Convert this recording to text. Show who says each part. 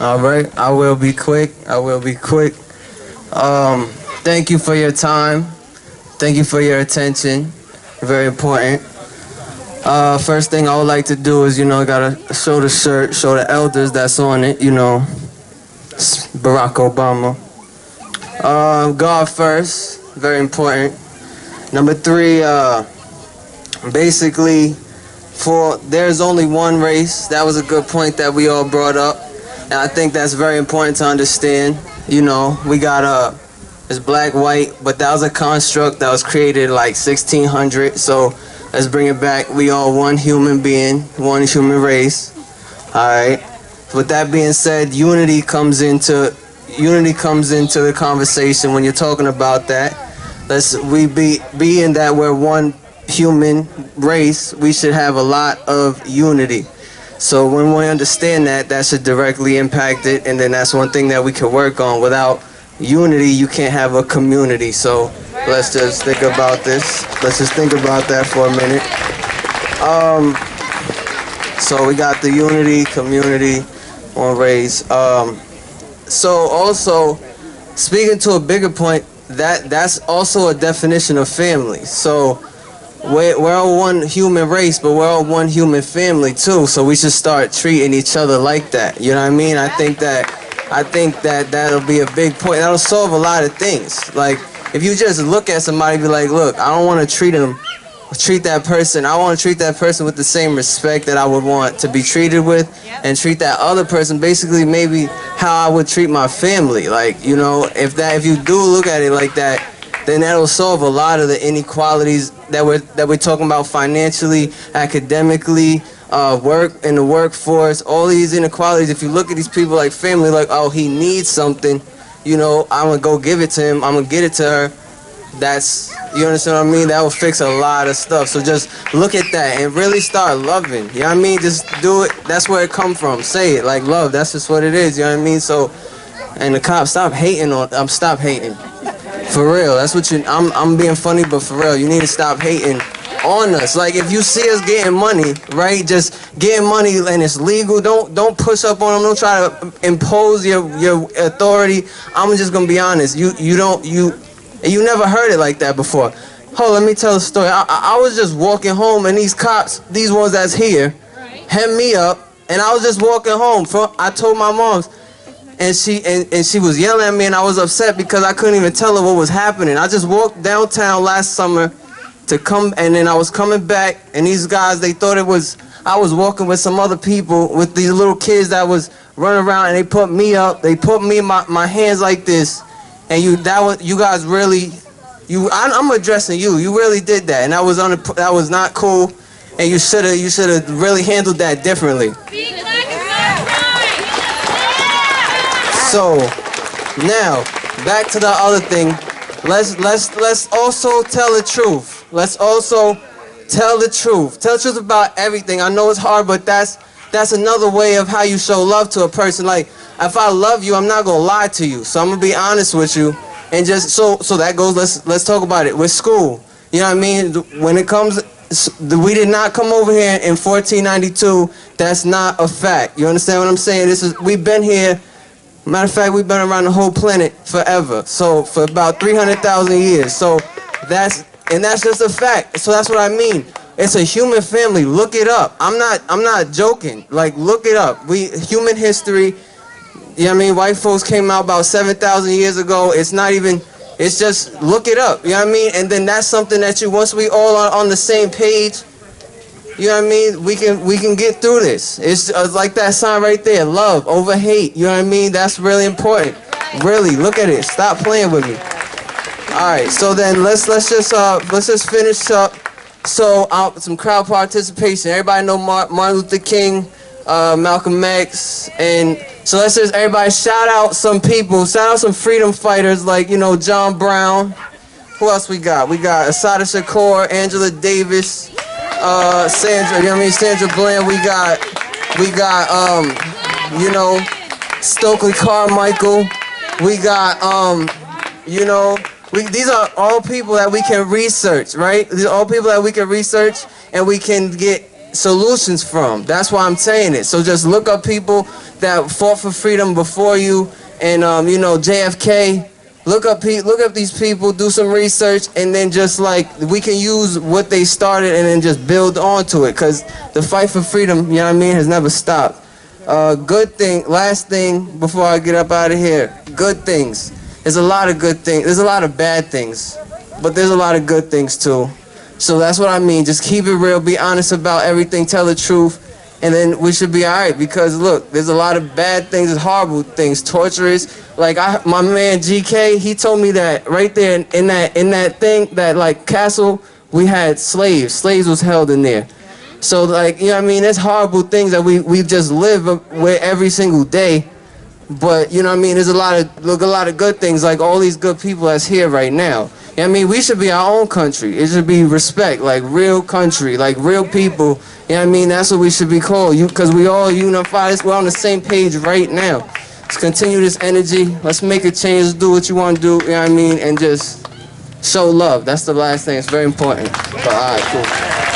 Speaker 1: All right, I will be quick. I will be quick. Thank you for your time. Thank you for your attention. Very important. First thing I would like to do is, gotta show the shirt, show the elders that's on it, it's Barack Obama. God first, very important. Number three, basically, there's only one race. That was a good point that we all brought up. And I think that's very important to understand. We got it's black, white, but that was a construct that was created like 1600. So let's bring it back. We all one human being, one human race. All right. With that being said, unity comes into the conversation when you're talking about that. Being that we're one human race, we should have a lot of unity. So when we understand that should directly impact it, and then that's one thing that we can work on. Without unity, you can't have a community. So let's just think about this. Let's just think about that for a minute. So we got the unity, community, one race. So also, speaking to a bigger point, that's also a definition of family. So we're all one human race, but we're all one human family too. So we should start treating each other like that. You know what I mean? I think that that'll be a big point. That'll solve a lot of things. Like if you just look at somebody, be like, look, I don't want to treat that person. I want to treat that person with the same respect that I would want to be treated with, and treat that other person basically maybe how I would treat my family. Like, if you do look at it like that, then that'll solve a lot of the inequalities that we're talking about financially, academically, work in the workforce, all these inequalities. If you look at these people like family, like, oh, he needs something, I'm gonna go give it to him, I'm gonna get it to her. You understand what I mean? That will fix a lot of stuff. So just look at that and really start loving. You know what I mean? Just do it. That's where it come from. Say it like love. That's just what it is. You know what I mean? So, and the cops, stop hating. For real. That's what I'm being funny, but for real, you need to stop hating on us. Like if you see us getting money, right? Just getting money and it's legal. Don't push up on them. Don't try to impose your authority. I'm just gonna be honest. You never heard it like that before. Let me tell a story. I was just walking home and these cops, these ones that's here, hemmed me up, and I was just walking home. I told my mom, and she was yelling at me, and I was upset because I couldn't even tell her what was happening. I just walked downtown last summer and then I was coming back, and these guys, they thought I was walking with some other people, with these little kids that was running around, and they put me up. They put me in my hands like this. And you guys really, I'm addressing you. You really did that, and that was not cool. And you should have really handled that differently. So now back to the other thing. Let's also tell the truth. Let's also tell the truth. Tell the truth about everything. I know it's hard, but that's another way of how you show love to a person. Like, if I love you, I'm not gonna lie to you. So I'm gonna be honest with you, and just so that goes. Let's talk about it with school. You know what I mean? When it comes, we did not come over here in 1492. That's not a fact. You understand what I'm saying? We've been here. Matter of fact, we've been around the whole planet forever. So for about 300,000 years. So that's just a fact. So that's what I mean. It's a human family. Look it up. I'm not joking. Like, look it up. Human history. You know what I mean? White folks came out about 7,000 years ago. It's just, look it up. You know what I mean? And then that's something that once we all are on the same page, you know what I mean? We can get through this. It's like that sign right there, love over hate. You know what I mean? That's really important. Really, look at it. Stop playing with me. All right, so then let's just finish up. So some crowd participation. Everybody know Martin Luther King, Malcolm X, and so let's just everybody shout out some people. Shout out some freedom fighters like John Brown. Who else we got? We got Assata Shakur, Angela Davis, Sandra Bland. We got Stokely Carmichael. We got these are all people that we can research, right? These are all people that we can research, and we can get solutions from. That's why I'm saying it. So just look up people that fought for freedom before you, and JFK. Look up these people, do some research, and then just like we can use what they started and then just build onto it. Cause the fight for freedom, you know what I mean, has never stopped. Good thing. Last thing before I get up out of here. Good things. There's a lot of good things. There's a lot of bad things, but there's a lot of good things too. So that's what I mean. Just keep it real. Be honest about everything. Tell the truth. And then we should be all right. Because look, there's a lot of bad things. There's horrible things. Torturous. Like my man GK, he told me that right there in that thing, that like castle, we had slaves. Slaves was held in there. So like, you know what I mean? There's horrible things that we just live with every single day. But you know what I mean? There's a lot of good things, like all these good people that's here right now. You know what I mean? We should be our own country. It should be respect, like real country, like real people. You know what I mean? That's what we should be called. Because we all unified. We're on the same page right now. Let's continue this energy. Let's make a change. Let's do what you want to do. You know what I mean? And just show love. That's the last thing. It's very important. But all right, cool.